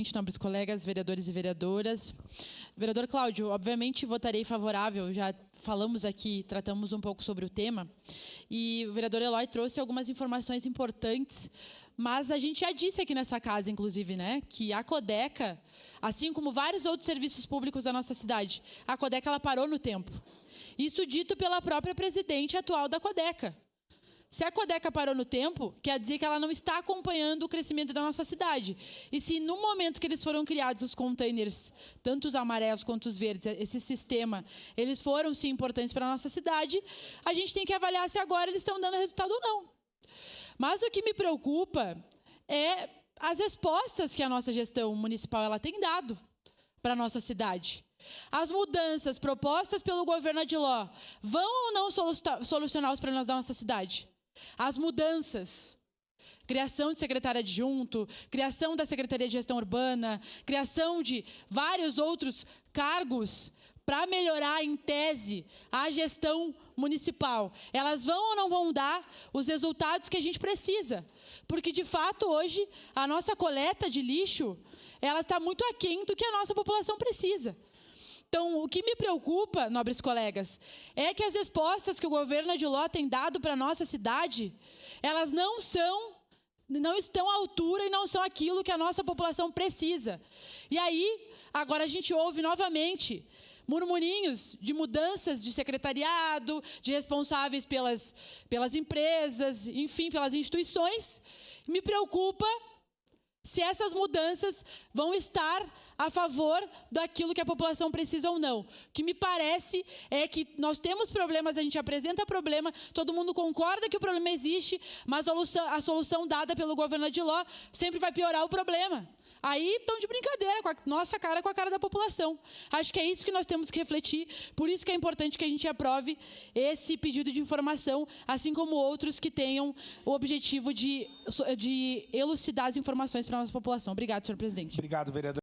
Nobres colegas, vereadores e vereadoras. Vereador Cláudio, obviamente votarei favorável, já falamos aqui, tratamos um pouco sobre o tema, e o vereador Eloy trouxe algumas informações importantes, mas a gente já disse aqui nessa casa, inclusive, né, que a Codeca, assim como vários outros serviços públicos da nossa cidade, a Codeca ela parou no tempo. Isso dito pela própria presidente atual da Codeca. Se a Codeca parou no tempo, quer dizer que ela não está acompanhando o crescimento da nossa cidade. E se no momento que eles foram criados os containers, tanto os amarelos quanto os verdes, esse sistema, eles foram sim importantes para a nossa cidade, a gente tem que avaliar se agora eles estão dando resultado ou não. Mas o que me preocupa é as respostas que a nossa gestão municipal ela tem dado para a nossa cidade. As mudanças propostas pelo governo Adiló vão ou não solucionar os problemas da nossa cidade? As mudanças, criação de secretário adjunto, criação da Secretaria de Gestão Urbana, criação de vários outros cargos para melhorar, em tese, a gestão municipal. Elas vão ou não vão dar os resultados que a gente precisa? Porque, de fato, hoje, a nossa coleta de lixo, ela está muito aquém do que a nossa população precisa. Então, o que me preocupa, nobres colegas, é que as respostas que o governo Adiló tem dado para a nossa cidade, elas não estão à altura e não são aquilo que a nossa população precisa. E aí, agora a gente ouve novamente murmurinhos de mudanças de secretariado, de responsáveis pelas empresas, enfim, pelas instituições. Me preocupa se essas mudanças vão estar a favor daquilo que a população precisa ou não. O que me parece é que nós temos problemas, a gente apresenta problema, todo mundo concorda que o problema existe, mas a solução dada pelo governo Adiló sempre vai piorar o problema. Aí estão de brincadeira com a nossa cara, com a cara da população. Acho que é isso que nós temos que refletir, por isso que é importante que a gente aprove esse pedido de informação, assim como outros que tenham o objetivo de elucidar as informações para a nossa população. Obrigado, senhor presidente. Obrigado, vereador.